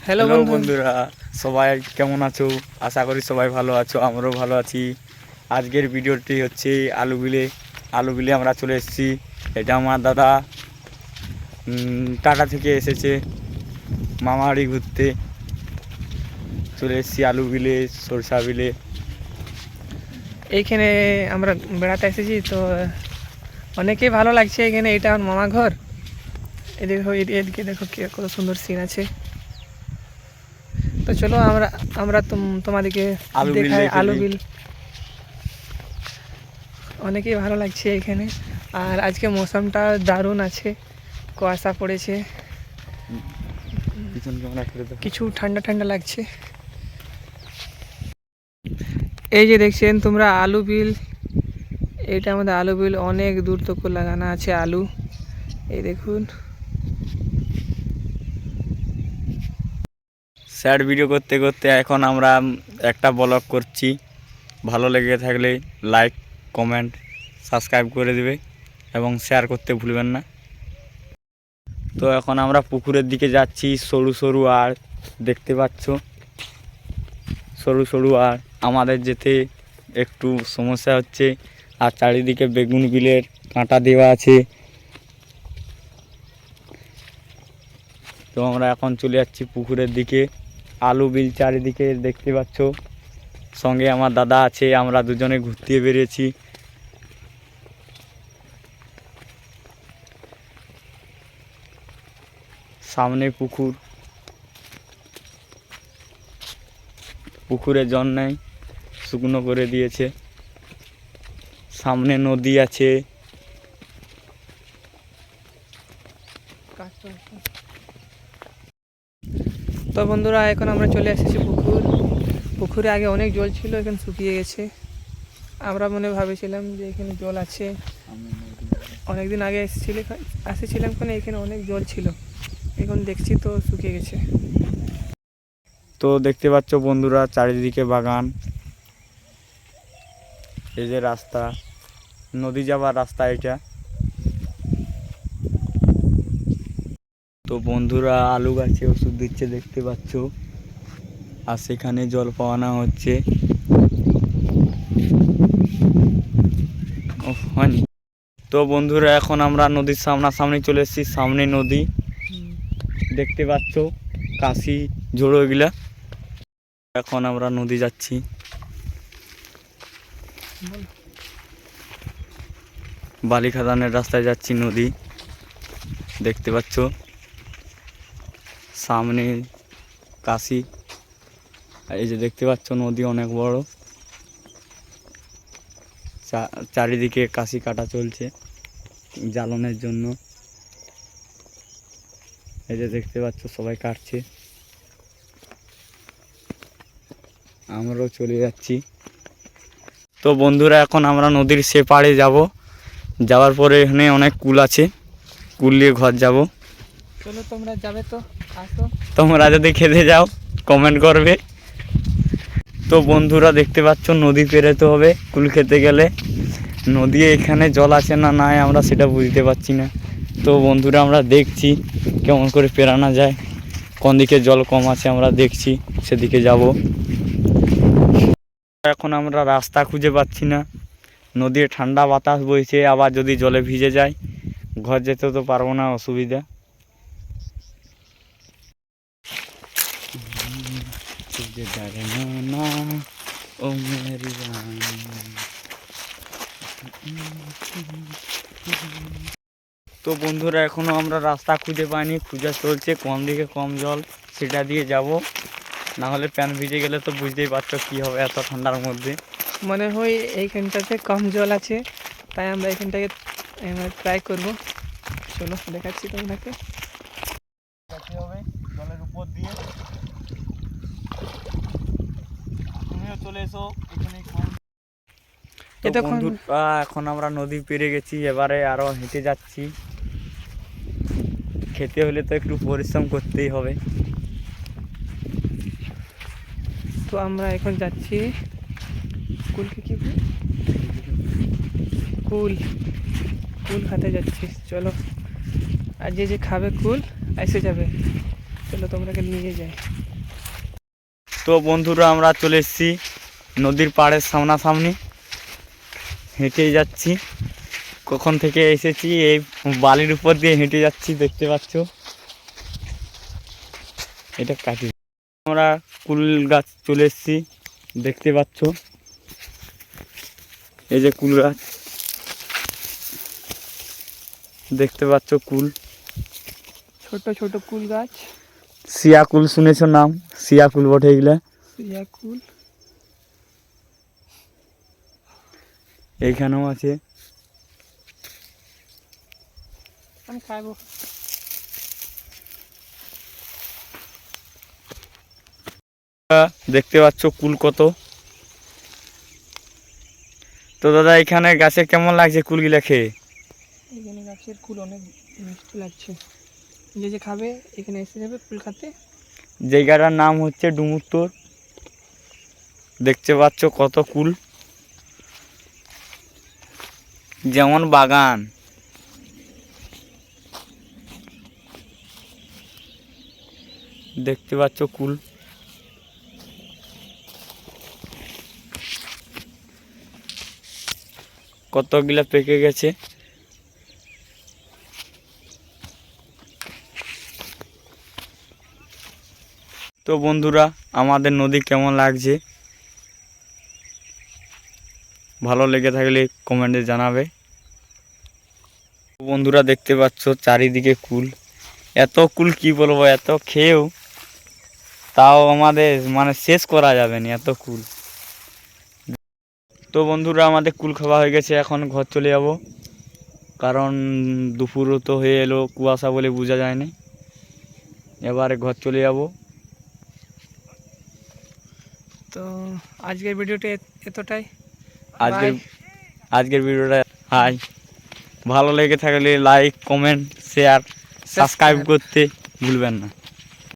Hello hello বন্ধু। বন্ধুরা, সবাই কেমন আছো? আশা করি সবাই ভালো আছো, আমরাও ভালো আছি। আজকের ভিডিওটি হচ্ছে আলু বিলে আমরা চলে এসেছি। এটা আমার দাদা টাটা থেকে এসেছে মামাবাড়ি ঘুরতে। চলে এসেছি আলু বিলে, সরষা বিলে। এইখানে আমরা বেড়াতে এসেছি তো অনেকেই ভালো লাগছে এখানে। এটা আমার মামা ঘর। এদিকে এদিকে দেখো কি কত সুন্দর সিন আছে। তো চলো আমরা আমরা তোমাদেরকে আলু বিল দেখাই দেখে আলু দিই। বিল। অনেকেই ভালো লাগছে এখানে। আর আজকে মৌসুমটা দারুণ আছে, কুয়াশা পড়েছে, পিছন ক্যামেরা করে দেখো। কিছু ঠান্ডা ঠান্ডা লাগছে। এই যে দেখছেন তোমরা আলু বিল, এটা আমাদের আলু বিল। অনেক দূর তক লাগানো আছে আলু, এই দেখুন। স্যাড ভিডিও করতে করতে এখন আমরা একটা ব্লগ করছি। ভালো লেগে থাকলে লাইক, কমেন্ট, সাবস্ক্রাইব করে দেবে এবং শেয়ার করতে ভুলবেন না। তো এখন আমরা পুকুরের দিকে যাচ্ছি। সরু সরু আর দেখতে পাচ্ছ, সরু সরু আর আমাদের যেতে একটু সমস্যা হচ্ছে। আর চারিদিকে বেগুন বিলের কাঁটা দেওয়া আছে। তো আমরা এখন চলে যাচ্ছি পুকুরের দিকে। আলু বিল চারিদিকে দেখতে পাচ্ছ। সঙ্গে আমার দাদা আছে, আমরা দুজনে ঘুরতে বেরিয়েছি। সামনে পুকুর, পুকুরে জল নেই, শুকনো করে দিয়েছে। সামনে নদী আছে। তো বন্ধুরা এখন আমরা চলে এসেছি পুকুরে আগে অনেক জল ছিল, এখন শুকিয়ে গেছে। আমরা ভাবেছিলাম যে এখানে জল আছে। অনেকদিন আগে এসেছিলাম কারণ এখানে অনেক জল ছিল, এখন দেখছি তো শুকিয়ে গেছে। তো দেখতে পাচ্ছ বন্ধুরা, চারিদিকে বাগান। এই যে রাস্তা, নদী যাওয়ার রাস্তা এটা। তো বন্ধুরা আলু গাছে ওষুধ দিচ্ছে দেখতে পাচ্ছ, আর সেখানে জল পাওয়ানো হচ্ছে। হয়নি। তো বন্ধুরা এখন আমরা নদীর সামনাসামনি চলে এসেছি। সামনে নদী দেখতে পাচ্ছ, কাশি ঝোড়ো এগুলা। এখন আমরা নদী যাচ্ছি। বালিখাদানের রাস্তায় যাচ্ছি, নদী দেখতে পাচ্ছ। সামনে কাশি, এই যে দেখতে পাচ্ছ নদী অনেক বড়। চারিদিকে কাশি কাটা চলছে জ্বালানোর জন্য। এই যে দেখতে পাচ্ছ সবাই কাটছে, আমরাও চলে যাচ্ছি। তো বন্ধুরা এখন আমরা নদীর সে পাড়ে যাব। যাওয়ার পরে এখানে অনেক কুল আছে, কুল নিয়ে ঘর যাব। চলো তোমরা যাবে তো আসো। তোমরা যদি খেতে যাও কমেন্ট করবে। তো বন্ধুরা দেখতে পাচ্ছ নদী পেরোতে হবে কুল খেতে গেলে। নদী এখানে জল আছে না নাই আমরা সেটা বুঝতে পারছি না। তো বন্ধুরা আমরা দেখছি কেমন করে পেরানো যায়, কোন দিকে জল কম আছে আমরা দেখছি, সেদিকে যাব। এখন আমরা রাস্তা খুঁজে পাচ্ছি না। নদীর ঠান্ডা বাতাস বইছে, আবার যদি জলে ভিজে যায় ঘর যেতে তো পারবো না, অসুবিধা। তো বন্ধুরা এখনো আমরা রাস্তা খুঁজে পাইনি, খোঁজা চলছে কোন দিকে কম জল সেটা দিয়ে যাব। না হলে প্যান ভিজে গেলে তো বুঝতেই পারছো কি হবে এত ঠান্ডার মধ্যে। মনে হয় এইখানটাতে কম জল আছে, তাই আমরা এখানটাকে ট্রাই করব। চলো দেখাচ্ছি তোমাকে। হবে জলের উপর দিয়ে, তুমিও চলে এসো এখানে। বন্ধুরা এখন আমরা নদী পেরিয়ে গেছি, এবারে আরো হেঁটে যাচ্ছি। খেতে হলে তো একটু পরিশ্রম করতেই হবে। তো আমরা এখন যাচ্ছি কুলকে কি কুল কুল খাতে যাচ্ছি। চলো, আর যে যে খাবে কুল এসে যাবে। চলো তোমরাকে নিয়ে যাই। তো বন্ধুরা আমরা চলে এসেছি নদীর পাড়ের সামনাসামনি, হেঁটেই যাচ্ছি। কখন থেকে এসেছি, এই বালির উপর দিয়ে হেঁটে যাচ্ছি, দেখতে পাচ্ছ। এটা কাটি আমরা কুল গাছ চলে এসেছি, দেখতে পাচ্ছ। এই যে কুল গাছ দেখতে পাচ্ছ, কুল, ছোট ছোট কুল গাছ। সিয়া কুল শুনেছ নাম? সিয়া কুল বটে এগুলা। সিয়া কুল এইখানেও আছে। আমি খাবো। দেখতে পাচ্ছ কুল কত। তো দাদা এখানে গাছে কেমন লাগছে কুলগুলা খেয়ে? এখানে গাছের কুল অনেক মিষ্টি লাগছে। যে যে খাবে এখানে এসে যাবে কুল খাতে। জায়গাটার নাম হচ্ছে ডুমুরতর। দেখতে পাচ্ছ কত কুল, যেমন বাগান। দেখতে পাচ্ছ কুল। কতগুলা পেকে গেছে। তো বন্ধুরা আমাদের নদী কেমন লাগছে, ভালো লেগে থাকলে কমেন্টে জানাবে। বন্ধুরা দেখতে পাচ্ছ চারিদিকে কুল। এত কুল কি বলবো, এত খেয়েও তাও আমাদের মানে শেষ করা যাবে না, এত কুল। তো বন্ধুরা আমাদের কুল খাওয়া হয়ে গেছে, এখন ঘর চলে যাব। কারণ দুপুরও তো হয়ে এলো, কুয়াশা বলে বোঝা যায় না। এবারে ঘর চলে যাব। তো আজকের ভিডিওটা এতটাই। আজকের Bye. আজকের ভিডিওটা হাই, ভালো লেগে থাকলে লাইক, কমেন্ট, শেয়ার, সাবস্ক্রাইব করতে ভুলবেন না।